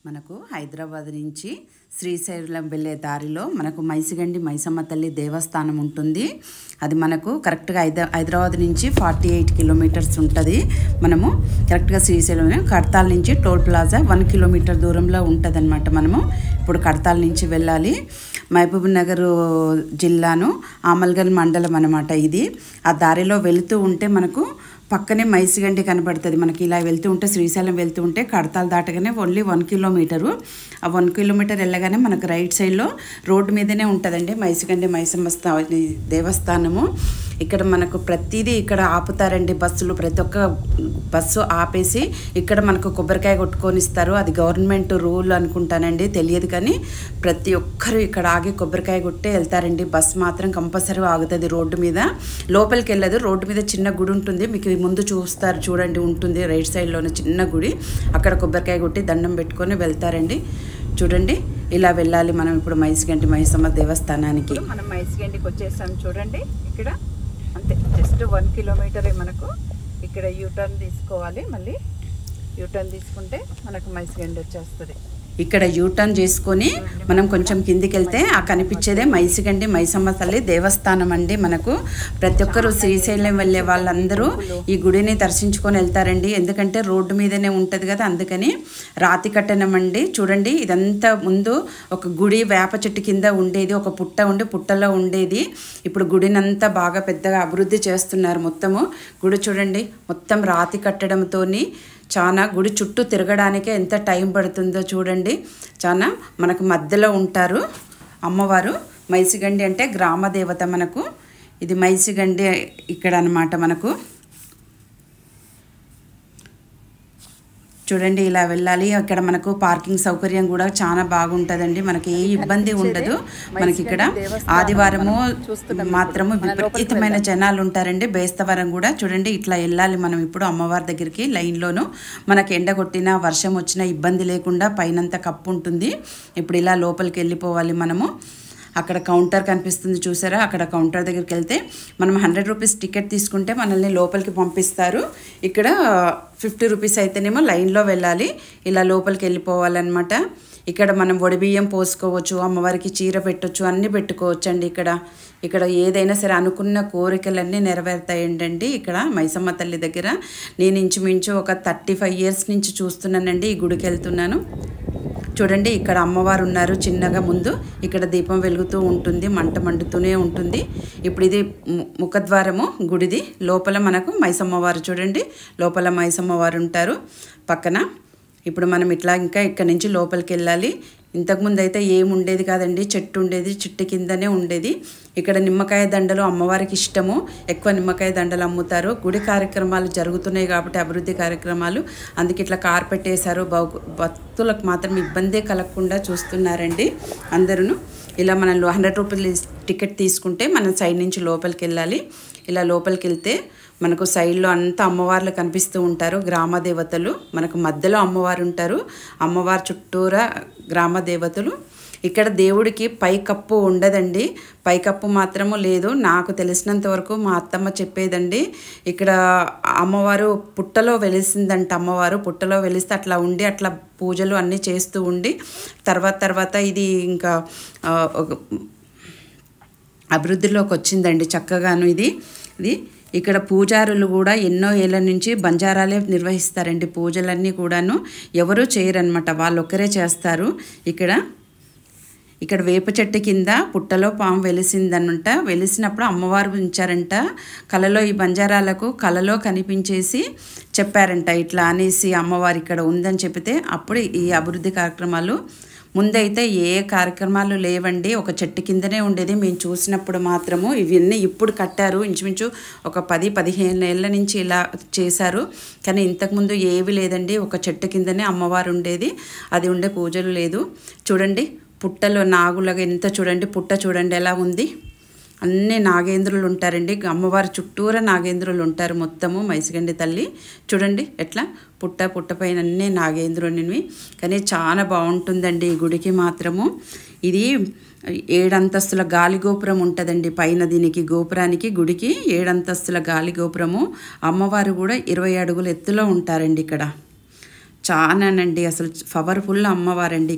మనకు హైదరాబాద్ నుంచి శ్రీశైలం వెళ్ళే దారిలో మనకు మైసిగండి మైసమ్మ తల్లి దేవస్థానం ఉంటుంది. అది మనకు కరెక్ట్గా హైదరాబాద్ నుంచి 48 కిలోమీటర్స్ ఉంటుంది. మనము కరెక్ట్గా శ్రీశైలం కడతాల నుంచి టోల్ ప్లాజా 1 కిలోమీటర్ దూరంలో ఉంటుంది అనమాట. మనము ఇప్పుడు కడతాల నుంచి వెళ్ళాలి. మహబూబ్ నగర్ జిల్లాను ఆమల్గల్ మండలం అనమాట ఇది. ఆ దారిలో వెళుతూ ఉంటే మనకు పక్కనే మైసిగండి కనబడుతుంది. మనకి ఇలా వెళ్తూ ఉంటే శ్రీశైలం వెళ్తూ ఉంటే కడతాలు దాటగానే ఓన్లీ 1 కిలోమీటరు. ఆ 1 కిలోమీటర్ వెళ్ళగానే మనకు రైట్ సైడ్లో రోడ్డు మీదనే ఉంటుందండి మైసిగండి మైసమ్మ దేవస్థానము. ఇక్కడ మనకు ప్రతిదీ ఇక్కడ ఆపుతారండి బస్సులు. ప్రతి ఒక్క బస్సు ఆపేసి ఇక్కడ మనకు కొబ్బరికాయ కొట్టుకొని ఇస్తారు. అది గవర్నమెంట్ రూల్ అనుకుంటానండి, తెలియదు. కానీ ప్రతి ఒక్కరు ఇక్కడ ఆగి కొబ్బరికాయ కొట్టే వెళ్తారండి. బస్ మాత్రం కంపల్సరీ ఆగుతుంది రోడ్డు మీద. లోపలికి వెళ్ళదు. రోడ్డు మీద చిన్న గుడి ఉంటుంది, మీకు ముందు చూస్తారు చూడండి, ఉంటుంది రైట్ సైడ్లోనే చిన్న గుడి. అక్కడ కొబ్బరికాయ కొట్టి దండం పెట్టుకొని వెళ్తారండి. చూడండి, ఇలా వెళ్ళాలి మనం ఇప్పుడు మైసిగండి మైసమ్మ దేవస్థానానికి. మనం మైసిగండికి వచ్చేసాం చూడండి. ఇక్కడ అంతే జస్ట్ 1 కిలోమీటరే మనకు. ఇక్కడ యూటర్న్ తీసుకోవాలి. మళ్ళీ యూటర్న్ తీసుకుంటే మనకు మైసిగండి వచ్చేస్తుంది. ఇక్కడ యూటర్న్ చేసుకొని మనం కొంచెం కిందికి వెళ్తే ఆ కనిపించేదే మైసిగండి మైసమ్మ తల్లి దేవస్థానం అండి. మనకు ప్రతి ఒక్కరు శ్రీశైలం వెళ్ళే వాళ్ళందరూ ఈ గుడిని దర్శించుకొని వెళ్తారండి. ఎందుకంటే రోడ్డు మీదనే ఉంటుంది కదా, అందుకని రాతి కట్టడం అండి. చూడండి, ఇదంతా ముందు ఒక గుడి వేప చెట్టు కింద ఉండేది, ఒక పుట్ట ఉండి పుట్టలో ఉండేది. ఇప్పుడు గుడినంతా బాగా పెద్దగా అభివృద్ధి చేస్తున్నారు. మొత్తము గుడి చూడండి, మొత్తం రాతి కట్టడంతో చాలా గుడి చుట్టూ తిరగడానికే ఎంత టైం పడుతుందో చూడండి. చాలా మనకు మధ్యలో ఉంటారు అమ్మవారు. మైసిగండి అంటే గ్రామ దేవత మనకు. ఇది మైసిగండి ఇక్కడ అన్నమాట. మనకు చూడండి, ఇలా వెళ్ళాలి. అక్కడ మనకు పార్కింగ్ సౌకర్యం కూడా చాలా బాగుంటుందండి. మనకి ఏ ఇబ్బంది ఉండదు. మనకి ఇక్కడ ఆదివారము మాత్రము విపరీతమైన జనాలు ఉంటారండి. బేస్తవారం కూడా చూడండి, ఇట్లా వెళ్ళాలి మనం ఇప్పుడు అమ్మవారి దగ్గరికి లైన్లోను. మనకి ఎండ కొట్టినా వర్షం వచ్చినా ఇబ్బంది లేకుండా పైనంత కప్పు ఉంటుంది. ఇప్పుడు ఇలా లోపలికి వెళ్ళిపోవాలి మనము. అక్కడ కౌంటర్ కనిపిస్తుంది చూసారా, అక్కడ కౌంటర్ దగ్గరికి వెళ్తే మనం 100 రూపీస్ టికెట్ తీసుకుంటే మనల్ని లోపలికి పంపిస్తారు. ఇక్కడ 50 రూపీస్ అయితేనేమో లైన్లో వెళ్ళాలి. ఇలా లోపలికి వెళ్ళిపోవాలన్నమాట. ఇక్కడ మనం వడిబియ్యం పోసుకోవచ్చు, అమ్మవారికి చీర పెట్టవచ్చు, అన్నీ పెట్టుకోవచ్చు అండి. ఇక్కడ ఏదైనా సరే అనుకున్న కోరికలన్నీ నెరవేరుతాయండి. ఇక్కడ మైసమ్మ తల్లి దగ్గర నేను ఇంచుమించు ఒక 35 ఇయర్స్ నుంచి చూస్తున్నానండి. ఈ గుడికి వెళ్తున్నాను. చూడండి, ఇక్కడ అమ్మవారు ఉన్నారు చిన్నగా. ముందు ఇక్కడ దీపం వెలుగుతూ ఉంటుంది, మంట మండుతూనే ఉంటుంది. ఇప్పుడు ఇది ముఖద్వారము గుడిది. లోపల మనకు మైసమ్మవారు చూడండి, లోపల మైసమ్మవారు ఉంటారు పక్కన. ఇప్పుడు మనం ఇట్లా ఇంకా ఇక్కడ నుంచి లోపలికి వెళ్ళాలి. ఇంతకుముందు అయితే ఏముండేది కాదండి, చెట్టు ఉండేది, చెట్టు కిందనే ఉండేది. ఇక్కడ నిమ్మకాయ దండలు అమ్మవారికి ఇష్టము, ఎక్కువ నిమ్మకాయ దండలు అమ్ముతారు. గుడి కార్యక్రమాలు జరుగుతున్నాయి కాబట్టి అభివృద్ధి కార్యక్రమాలు, అందుకే ఇట్లా కార్పెట్ వేశారు. భక్తులకు మాత్రం ఇబ్బందే కలగకుండా చూస్తున్నారండి అందరూ. ఇలా మనం 100 రూపీస్ టికెట్ తీసుకుంటే మనం సైడ్ నుంచి లోపలికి వెళ్ళాలి. ఇలా లోపలికి వెళ్తే మనకు సైడ్లో అంతా అమ్మవార్లు కనిపిస్తూ ఉంటారు, గ్రామ దేవతలు. మనకు మధ్యలో అమ్మవారు ఉంటారు, అమ్మవారు చుట్టూరా గ్రామ దేవతలు. ఇక్కడ దేవుడికి పైకప్పు ఉండదండి, పైకప్పు మాత్రము లేదు. నాకు తెలిసినంత వరకు మా అత్తమ్మ చెప్పేదండి. ఇక్కడ అమ్మవారు పుట్టలో వెలిసిందంట. అమ్మవారు పుట్టలో వెలిస్తే అట్లా ఉండి అట్లా పూజలు అన్నీ చేస్తూ ఉండి తర్వాత ఇది ఇంకా అభివృద్ధిలోకి వచ్చిందండి చక్కగాను. ఇది ఇక్కడ పూజారులు కూడా ఎన్నో ఏళ్ళ నుంచి బంజారాలే నిర్వహిస్తారండి పూజలన్నీ కూడాను. ఎవరూ చేయరనమాట, వాళ్ళు ఒక్కరే చేస్తారు. ఇక్కడ వేప చెట్టు కింద పుట్టలో పాము వెలిసిందనంట. వెలిసినప్పుడు అమ్మవారు ఉంచారంట కలలో. ఈ బంజారాలకు కలలో కనిపించేసి చెప్పారంట ఇట్లా అనేసి అమ్మవారు ఇక్కడ ఉందని చెప్తే అప్పుడు ఈ అభివృద్ధి కార్యక్రమాలు. ముందైతే ఏ కార్యక్రమాలు లేవండి, ఒక చెట్టు కిందనే ఉండేది మేము చూసినప్పుడు మాత్రము. ఇవన్నీ ఇప్పుడు కట్టారు, ఇంచుమించు ఒక 10-15 ఏళ్ళ నుంచి ఇలా చేశారు. కానీ ఇంతకుముందు ఏవి లేదండి, ఒక చెట్టు కిందనే అమ్మవారు ఉండేది. అది ఉండే పూజలు లేదు. చూడండి, పుట్టలో నాగులగా ఎంత చూడండి, పుట్ట చూడండి ఎలా ఉంది. అన్నీ నాగేంద్రులు ఉంటారండి. అమ్మవారి చుట్టూరా నాగేంద్రులు ఉంటారు మొత్తము. మైసిగండి తల్లి చూడండి ఎట్లా పుట్ట పైన అన్నీ నాగేంద్రునివి. కానీ చాలా బాగుంటుందండి ఈ గుడికి మాత్రము. ఇది 7 అంతస్తుల గాలి గోపురం ఉంటుందండి పైన. దీనికి గోపురానికి గుడికి 7 అంతస్తుల గాలి గోపురము. అమ్మవారు కూడా 20 అడుగుల ఎత్తులో ఉంటారండి ఇక్కడ. చానానండి అసలు పవర్ఫుల్ అమ్మవారండి.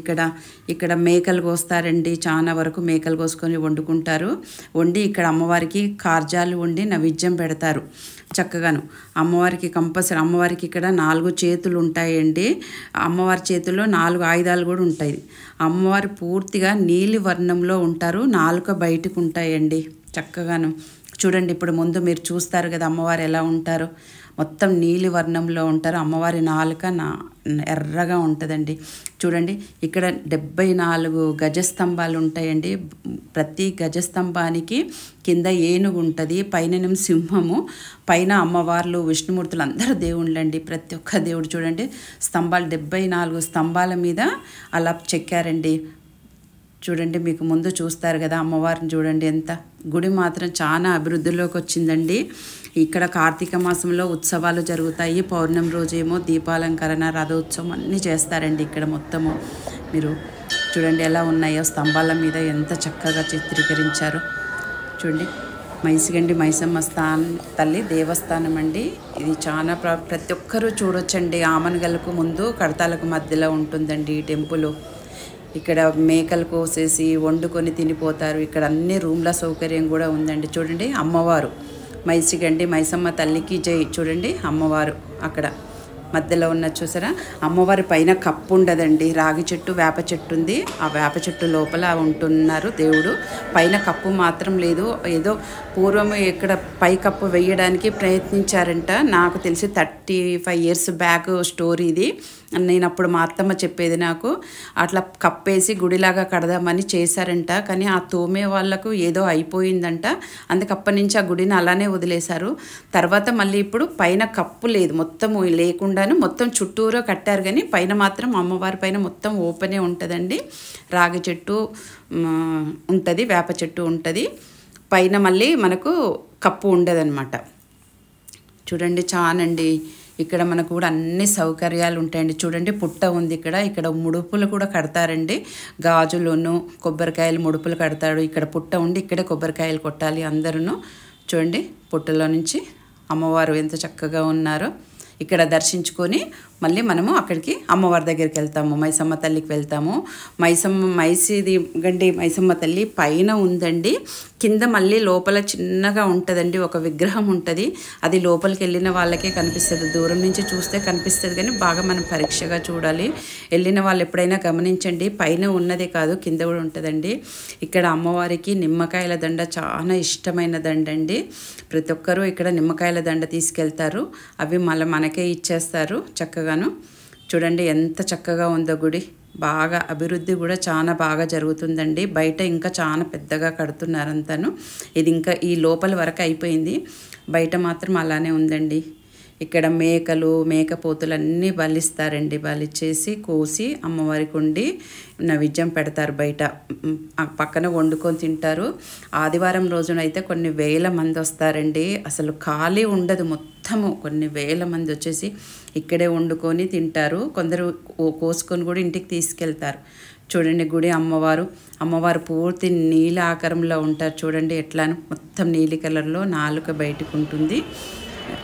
ఇక్కడ మేకలు కోస్తారండి, చాలా వరకు మేకలు కోసుకొని వండుకుంటారు. వండి ఇక్కడ అమ్మవారికి కార్జాలు వండి నైవేద్యం పెడతారు చక్కగాను. అమ్మవారికి కంపల్సరీ, అమ్మవారికి ఇక్కడ 4 చేతులు ఉంటాయండి. అమ్మవారి చేతుల్లో 4 ఆయుధాలు కూడా ఉంటాయి. అమ్మవారు పూర్తిగా నీలి వర్ణంలో ఉంటారు, నాలుక బయటకు ఉంటాయండి చక్కగాను. చూడండి, ఇప్పుడు ముందు మీరు చూస్తారు కదా అమ్మవారు ఎలా ఉంటారు, మొత్తం నీలి వర్ణంలో ఉంటారు. అమ్మవారి నాలుక ఎర్రగా ఉంటుందండి. చూడండి, ఇక్కడ 74 గజస్తంభాలు ఉంటాయండి. ప్రతి గజస్తంభానికి కింద ఏనుగు ఉంటుంది, పైన సింహము, పైన అమ్మవార్లు విష్ణుమూర్తులు అందరూ దేవుళ్ళండి. ప్రతి ఒక్క దేవుడు చూడండి, స్తంభాలు 74 స్తంభాల మీద అలా చెక్కారండి. చూడండి, మీకు ముందు చూస్తారు కదా అమ్మవారిని చూడండి ఎంత. గుడి మాత్రం చాలా అభివృద్ధిలోకి వచ్చిందండి. ఇక్కడ కార్తీక మాసంలో ఉత్సవాలు జరుగుతాయి. పౌర్ణమి రోజేమో దీపాలంకరణ, రథోత్సవం అన్నీ చేస్తారండి. ఇక్కడ మొత్తము మీరు చూడండి ఎలా ఉన్నాయో, స్తంభాల మీద ఎంత చక్కగా చిత్రీకరించారో చూడండి. మైసిగండి మైసమ్మ తల్లి దేవస్థానం అండి. ఇది చాలా ప్రతి ఒక్కరూ చూడొచ్చండి. ఆమనగలకు ముందు కడతాలకు మధ్యలో ఉంటుందండి ఈ టెంపుల్. ఇక్కడ మేకలు కోసేసి వండుకొని తినిపోతారు. ఇక్కడ అన్ని రూమ్ల సౌకర్యం కూడా ఉందండి. చూడండి, అమ్మవారు మైసిగండి మైసమ్మ తల్లికి జై. చూడండి అమ్మవారు అక్కడ మధ్యలో ఉన్న చూసారా. అమ్మవారి పైన కప్పు ఉండదండి, రాగి చెట్టు వేప చెట్టు ఉంది. ఆ వేప చెట్టు లోపల ఉంటున్నారు దేవుడు. పైన కప్పు మాత్రం లేదు. ఏదో పూర్వం ఇక్కడ పై కప్పు వేయడానికి ప్రయత్నించారంట. నాకు తెలిసి 35 years బ్యాక్ స్టోరీ ఇది. నేను అప్పుడు మా అత్తమ్మ చెప్పేది నాకు. అట్లా కప్పేసి గుడిలాగా కడదామని చేశారంట. కానీ ఆ తోమే వాళ్ళకు ఏదో అయిపోయిందంట. అందుకప్పటి నుంచి ఆ గుడిని అలానే వదిలేశారు. తర్వాత మళ్ళీ ఇప్పుడు పైన కప్పు లేదు, మొత్తం లేకుండాను మొత్తం చుట్టూరా కట్టారు. కానీ పైన మాత్రం అమ్మవారి పైన మొత్తం ఓపెనే ఉంటుందండి. రాగి చెట్టు ఉంటుంది, వేప చెట్టు ఉంటుంది. పైన మళ్ళీ మనకు కప్పు ఉండదన్నమాట. చూడండి చానండి. ఇక్కడ మనకు కూడా అన్ని సౌకర్యాలు ఉంటాయండి. చూడండి, పుట్ట ఉంది ఇక్కడ ముడుపులు కూడా కడతారండి. గాజులను కొబ్బరికాయలు ముడుపులు కడతాడు. ఇక్కడ పుట్ట ఉండి ఇక్కడే కొబ్బరికాయలు కొట్టాలి అందరూ. చూడండి, పుట్టలో నుంచి అమ్మవారు ఎంత చక్కగా ఉన్నారో. ఇక్కడ దర్శించుకొని మళ్ళీ మనము అక్కడికి అమ్మవారి దగ్గరికి వెళ్తాము, మైసమ్మ తల్లికి వెళ్తాము. మైసిగండి మైసమ్మ తల్లి పైన ఉందండి. కింద మళ్ళీ లోపల చిన్నగా ఉంటుందండి, ఒక విగ్రహం ఉంటుంది. అది లోపలికి వెళ్ళిన వాళ్ళకే కనిపిస్తుంది, దూరం నుంచి చూస్తే కనిపిస్తుంది. కానీ బాగా మనం పరీక్షగా చూడాలి. వెళ్ళిన వాళ్ళు ఎప్పుడైనా గమనించండి, పైన ఉన్నదే కాదు కింద కూడా ఉంటుందండి. ఇక్కడ అమ్మవారికి నిమ్మకాయల దండ చాలా ఇష్టమైన దండ అండి. ప్రతి ఒక్కరూ ఇక్కడ నిమ్మకాయల దండ తీసుకెళ్తారు. అవి మళ్ళీ మనకే ఇచ్చేస్తారు చక్కగాను. చూడండి ఎంత చక్కగా ఉందో గుడి. బాగా అభివృద్ధి కూడా చాలా బాగా జరుగుతుందండి. బయట ఇంకా చాలా పెద్దగా కడుతున్నారంతాను. ఇది ఇంకా ఈ లోపల వరకు అయిపోయింది, బయట మాత్రం అలానే ఉందండి. ఇక్కడ మేకలు మేకపోతులు అన్నీ బలిస్తారండి. బలిచ్చేసి కోసి అమ్మవారికి వండి నైవేద్యం పెడతారు. బయట పక్కన వండుకొని తింటారు. ఆదివారం రోజునైతే కొన్ని వేల మంది వస్తారండి. అసలు ఖాళీ ఉండదు, మొత్తము కొన్ని వేల మంది వచ్చేసి ఇక్కడే వండుకొని తింటారు. కొందరు కోసుకొని కూడా ఇంటికి తీసుకెళ్తారు. చూడండి, గుడి అమ్మవారు పూర్తి నీల ఆకారంలో ఉంటారు. చూడండి ఎట్లాను, మొత్తం నీలి కలర్లో నాలుక బయటకు ఉంటుంది.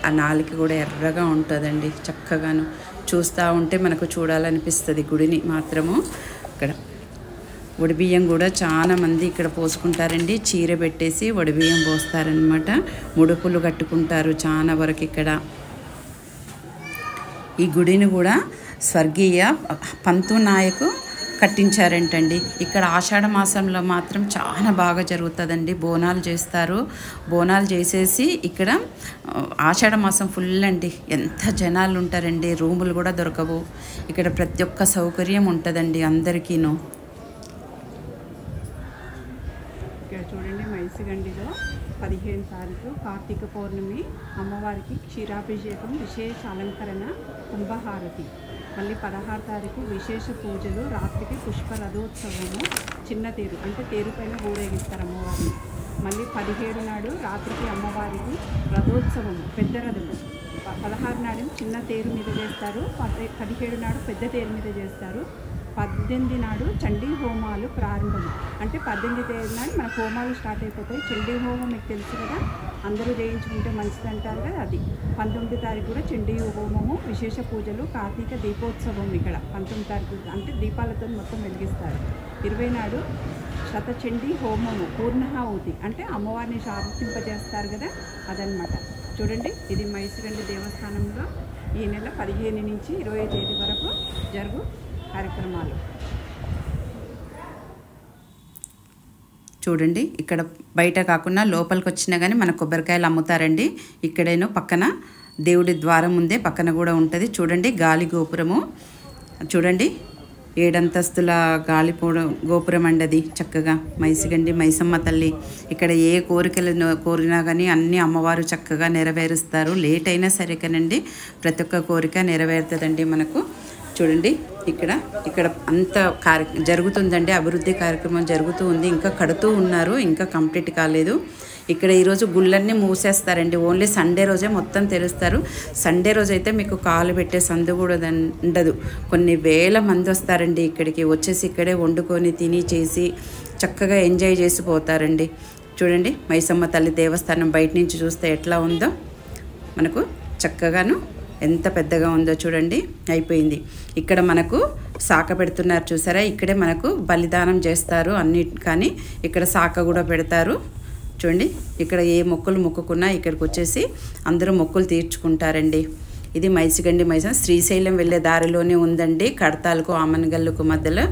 ఆ నాలుక కూడా ఎర్రగా ఉంటుందండి చక్కగాను. చూస్తూ ఉంటే మనకు చూడాలనిపిస్తుంది గుడిని మాత్రము. ఇక్కడ వడిబియ్యం కూడా చాలా మంది ఇక్కడ పోసుకుంటారండి. చీర పెట్టేసి వడిబియ్యం పోస్తారనమాట. ముడుపులు కట్టుకుంటారు చాలా వరకు ఇక్కడ. ఈ గుడిని కూడా స్వర్గీయ పంతు నాయకు కట్టించారంటండి. ఇక్కడ ఆషాఢ మాసంలో మాత్రం చాలా బాగా జరుగుతుందండి. బోనాలు చేస్తారు. బోనాలు చేసేసి ఇక్కడ ఆషాఢ మాసం ఫుల్ అండి, ఎంత జనాలు ఉంటారండి. రూములు కూడా దొరకవు. ఇక్కడ ప్రతి ఒక్క సౌకర్యం ఉంటుందండి అందరికీను. ఇక్కడ చూడండి, మైసిగండిలో 15 తారీఖు కార్తీక పౌర్ణమి అమ్మవారికి క్షీరాభిషేకం, విశేష అలంకరణ, కుంభహారతి. మళ్ళీ 16 తారీఖు విశేష పూజలు, రాత్రికి పుష్ప రథోత్సవము, చిన్న తేరు అంటే తేరు పైన ఊరేగిస్తారు అమ్మవారిని. మళ్ళీ 17 నాడు రాత్రికి అమ్మవారికి రథోత్సవము, పెద్ద రథము 16 నాడు చిన్న తేరు మీద చేస్తారు, 17 నాడు పెద్ద తేరు మీద చేస్తారు, 18 నాడు చండీ హోమాలు ప్రారంభం. అంటే 18 తేదీ నాడు మన హోమాలు స్టార్ట్ అయిపోతాయి. చండీ హోమం మీకు తెలుసు కదా, అందరూ చేయించుకుంటే మంచిది అంటారు కదా, అది 19 తారీఖు కూడా చండీ హోమము, విశేష పూజలు, కార్తీక దీపోత్సవం. ఇక్కడ 19 తారీఖు అంటే దీపాలతో మొత్తం వెలిగిస్తారు. 20 నాడు శతచండీ హోమము, పూర్ణాహుతి అంటే అమ్మవారిని శాంతింపజేస్తారు కదా, అదనమాట. చూడండి, ఇది మైసిగండి దేవస్థానంలో ఈ నెల 15 నుంచి 20 తేదీ వరకు జరుగు కార్యక్రమాలు. చూడండి, ఇక్కడ బయట కాకుండా లోపలికి వచ్చినా కానీ మన కొబ్బరికాయలు అమ్ముతారండి. ఇక్కడేనో పక్కన దేవుడి ద్వారం ముందే పక్కన కూడా ఉంటుంది. చూడండి, గాలి గోపురము చూడండి, 7 అంతస్తుల గాలి గోపురం అండి అది. చక్కగా మైసిగండి మైసమ్మ తల్లి ఇక్కడ ఏ కోరికలు కోరినా కానీ అన్ని అమ్మవారు చక్కగా నెరవేరుస్తారు. లేట్ అయినా సరే కానండి ప్రతి ఒక్క కోరిక నెరవేరుతుందండి మనకు. చూడండి, ఇక్కడ అంత జరుగుతుందండి, అభివృద్ధి కార్యక్రమం జరుగుతూ ఉంది. ఇంకా కడుతూ ఉన్నారు, ఇంకా కంప్లీట్ కాలేదు. ఇక్కడ ఈరోజు గుళ్ళన్నీ మూసేస్తారండి. ఓన్లీ సండే రోజే మొత్తం తెరుస్తారు. సండే రోజు అయితే మీకు కాలు పెట్టే సందు కూడా ఉండదు. కొన్ని వేల మంది వస్తారండి ఇక్కడికి. వచ్చేసి ఇక్కడే వండుకొని తిని చేసి చక్కగా ఎంజాయ్ చేసి పోతారండి. చూడండి, మైసమ్మ తల్లి దేవస్థానం బయట నుంచి చూస్తే ఎట్లా ఉందో మనకు చక్కగాను, ఎంత పెద్దగా ఉందో చూడండి. అయిపోయింది. ఇక్కడ మనకు శాఖ పెడుతున్నారు చూసారా, ఇక్కడే మనకు బలిదానం చేస్తారు అన్ని. కానీ ఇక్కడ శాఖ కూడా పెడతారు. చూడండి, ఇక్కడ ఏ మొక్కులు మొక్కుకున్నా ఇక్కడికి వచ్చేసి అందరూ మొక్కులు తీర్చుకుంటారండి. ఇది మైసిగండి శ్రీశైలం వెళ్ళే దారిలోనే ఉందండి, కడతాలకు ఆమనగల్లుకు మధ్యలో.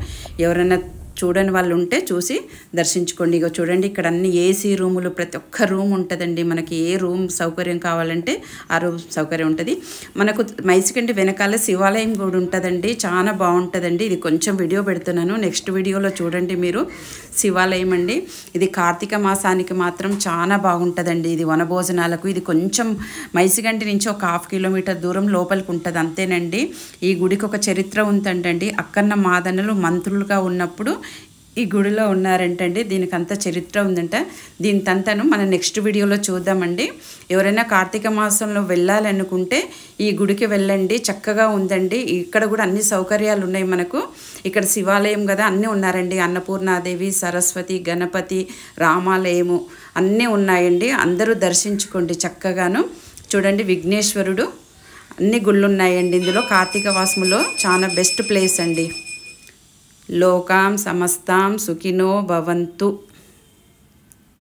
ఎవరైనా చూడని వాళ్ళు ఉంటే చూసి దర్శించుకోండి. ఇక చూడండి, ఇక్కడ అన్ని ఏసీ రూములు, ప్రతి ఒక్క రూమ్ ఉంటుందండి. మనకి ఏ రూమ్ సౌకర్యం కావాలంటే ఆ రూమ్ సౌకర్యం ఉంటుంది. మనకు మైసిగండి వెనకాల శివాలయం కూడా ఉంటుందండి, చాలా బాగుంటుందండి. ఇది కొంచెం వీడియో పెడుతున్నాను, నెక్స్ట్ వీడియోలో చూడండి మీరు. శివాలయం అండి, ఇది కార్తీక మాసానికి మాత్రం చాలా బాగుంటుందండి. ఇది వనభోజనాలకు. ఇది కొంచెం మైసిగండి నుంచి ఒక 1/2 కిలోమీటర్ దూరం లోపలికి ఉంటుంది, అంతేనండి. ఈ గుడికి ఒక చరిత్ర ఉందంటండి. అక్కన్న మాదనలు మంత్రులుగా ఉన్నప్పుడు ఈ గుడిలో ఉన్నారంటండి. దీనికి అంత చరిత్ర ఉందంట. దీనికంతను మనం నెక్స్ట్ వీడియోలో చూద్దామండి. ఎవరైనా కార్తీక మాసంలో వెళ్ళాలనుకుంటే ఈ గుడికి వెళ్ళండి, చక్కగా ఉందండి. ఇక్కడ కూడా అన్ని సౌకర్యాలు ఉన్నాయి మనకు. ఇక్కడ శివాలయం కదా, అన్నీ ఉన్నారండి. అన్నపూర్ణాదేవి, సరస్వతి, గణపతి, రామాలయము అన్నీ ఉన్నాయండి. అందరూ దర్శించుకోండి చక్కగాను. చూడండి, విఘ్నేశ్వరుడు, అన్ని గుళ్ళు ఉన్నాయండి ఇందులో. కార్తీక మాసంలో చాలా బెస్ట్ ప్లేస్ అండి. లోకాం సమస్తాం సుఖినో భవంతు.